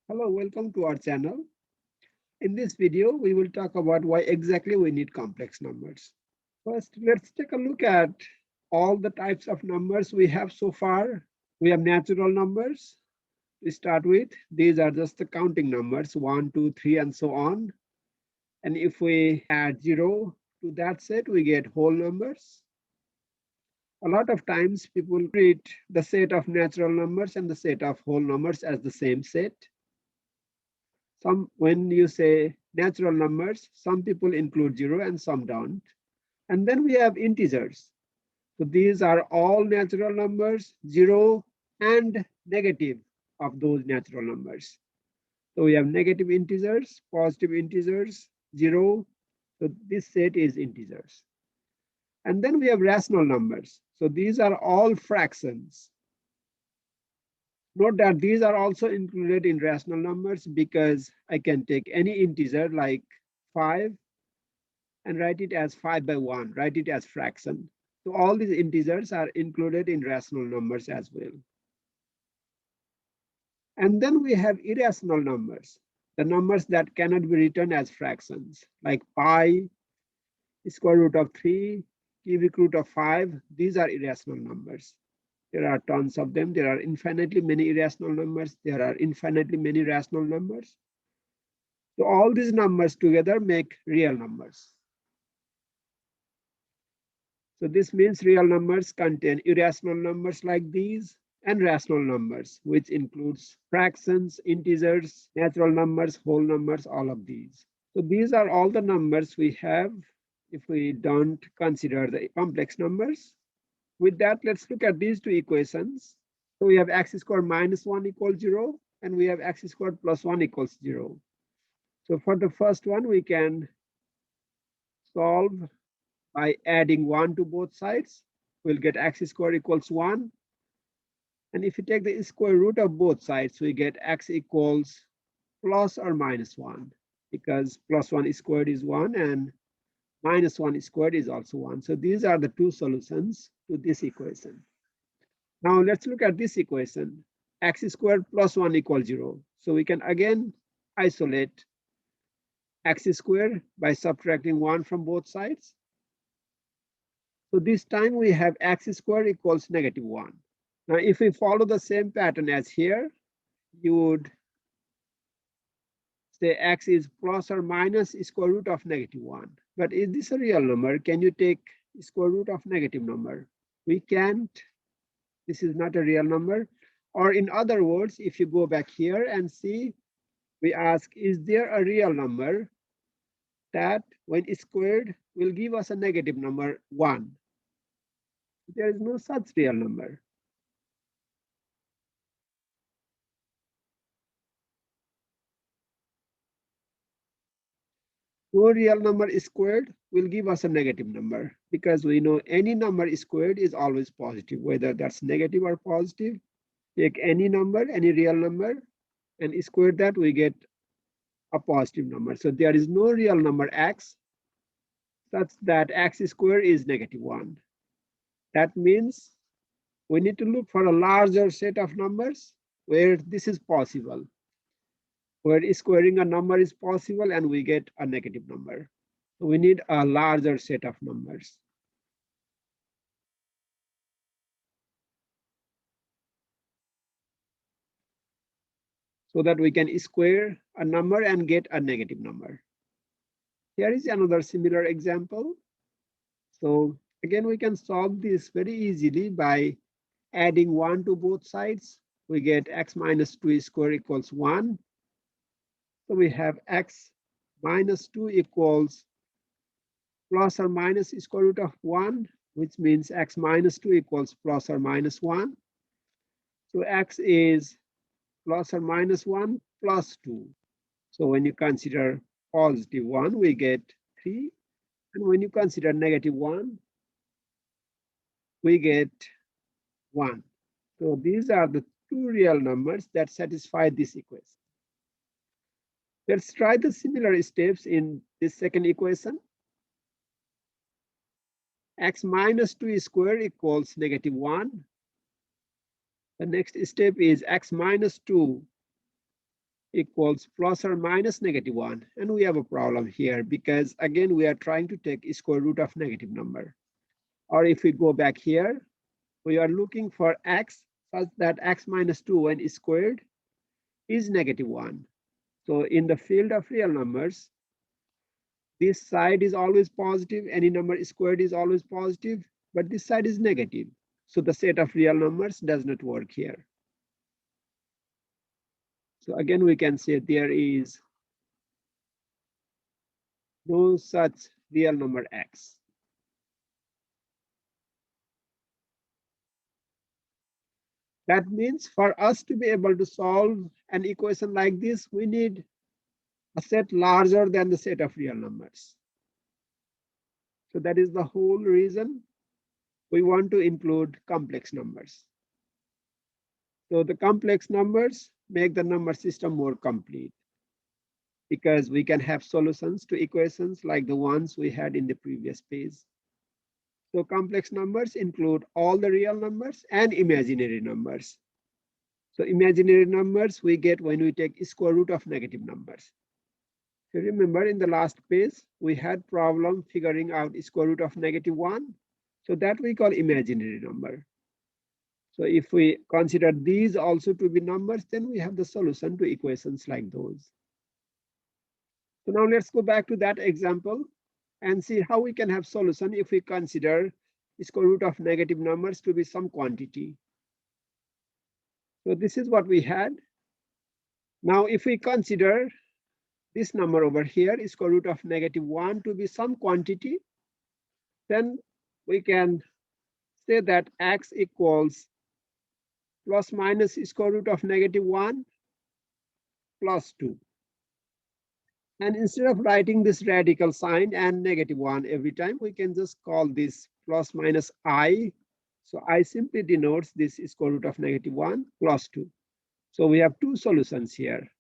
Hello, welcome to our channel. In this video, we will talk about why exactly we need complex numbers. First, let's take a look at all the types of numbers we have so far. We have natural numbers to start with. These are just the counting numbers, 1, 2, 3, and so on. And if we add 0 to that set, we get whole numbers. A lot of times people treat the set of natural numbers and the set of whole numbers as the same set. When you say natural numbers, some people include 0 and some don't. And then we have integers. So these are all natural numbers, 0 and negative of those natural numbers. So we have negative integers, positive integers, 0. So this set is integers. And then we have rational numbers. So these are all fractions. Note that these are also included in rational numbers because I can take any integer like 5 and write it as 5 by 1, write it as fraction. So all these integers are included in rational numbers as well. And then we have irrational numbers, the numbers that cannot be written as fractions, like pi, square root of 3, cubic root of 5. These are irrational numbers. There are tons of them. There are infinitely many irrational numbers. There are infinitely many rational numbers. So all these numbers together make real numbers. So this means real numbers contain irrational numbers like these and rational numbers, which includes fractions, integers, natural numbers, whole numbers, all of these. So these are all the numbers we have if we don't consider the complex numbers. With that, let's look at these two equations. So we have x squared minus 1 equals 0, and we have x squared plus 1 equals 0. So for the first one, we can solve by adding 1 to both sides. We'll get x squared equals 1. And if you take the square root of both sides, we get x equals plus or minus 1, because plus 1 squared is 1 and minus 1 squared is also 1. So these are the two solutions to this equation. Now let's look at this equation. X squared plus 1 equals 0. So we can again isolate x squared by subtracting 1 from both sides. So this time we have x squared equals negative 1. Now if we follow the same pattern as here, you would say x is plus or minus square root of negative 1. But is this a real number? Can you take square root of negative number? We can't. This is not a real number. Or in other words, if you go back here and see, we ask, is there a real number that when squared will give us a negative number 1? There is no such real number. No real number squared will give us a negative number, because we know any number squared is always positive, whether that's negative or positive. Take any number, any real number, and square that, we get a positive number. So there is no real number x such that x squared is negative 1. That means we need to look for a larger set of numbers where this is possible, where squaring a number is possible and we get a negative number. So we need a larger set of numbers. So that we can square a number and get a negative number. Here is another similar example. So again, we can solve this very easily by adding 1 to both sides. We get x minus 2 squared equals 1. So we have x minus 2 equals plus or minus square root of 1, which means x minus 2 equals plus or minus 1. So x is plus or minus 1 plus 2. So when you consider positive 1, we get 3. And when you consider negative 1, we get 1. So these are the two real numbers that satisfy this equation. Let's try the similar steps in this second equation. X minus 2 squared equals negative 1. The next step is x minus 2 equals plus or minus -1. And we have a problem here because again, we are trying to take square root of negative number. Or if we go back here, we are looking for x such that x minus 2 when squared is -1. So in the field of real numbers, this side is always positive, any number squared is always positive, but this side is negative. So the set of real numbers does not work here. So again, we can say there is no such real number x. That means for us to be able to solve an equation like this, we need a set larger than the set of real numbers. So that is the whole reason we want to include complex numbers. So the complex numbers make the number system more complete because we can have solutions to equations like the ones we had in the previous page. So complex numbers include all the real numbers and imaginary numbers. So imaginary numbers we get when we take square root of negative numbers. So remember in the last page, we had problem figuring out square root of -1. So that we call imaginary number. So if we consider these also to be numbers, then we have the solution to equations like those. So now let's go back to that example and see how we can have solution if we consider square root of negative numbers to be some quantity. So this is what we had. Now if we consider this number over here is square root of -1 to be some quantity, then we can say that x equals plus minus square root of -1 plus 2. And instead of writing this radical sign and -1 every time, we can just call this plus minus I. So I simply denotes this square root of -1 plus 2. So we have two solutions here.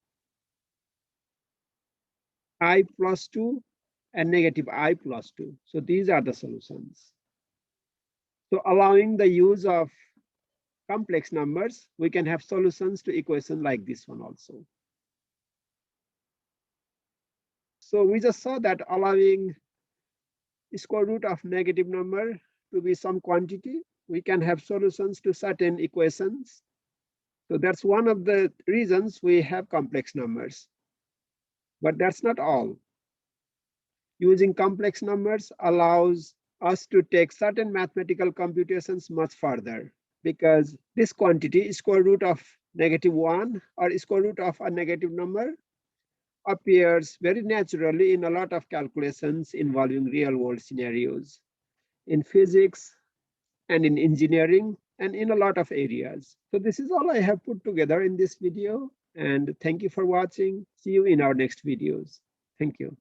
I plus 2 and negative I plus 2. So these are the solutions. So allowing the use of complex numbers, we can have solutions to equations like this one also. So we just saw that allowing square root of negative number to be some quantity, we can have solutions to certain equations. So that's one of the reasons we have complex numbers. But that's not all. Using complex numbers allows us to take certain mathematical computations much further, because this quantity, square root of -1 or square root of a negative number, appears very naturally in a lot of calculations involving real world scenarios in physics and in engineering and in a lot of areas. So this is all I have put together in this video, and thank you for watching. See you in our next videos. Thank you.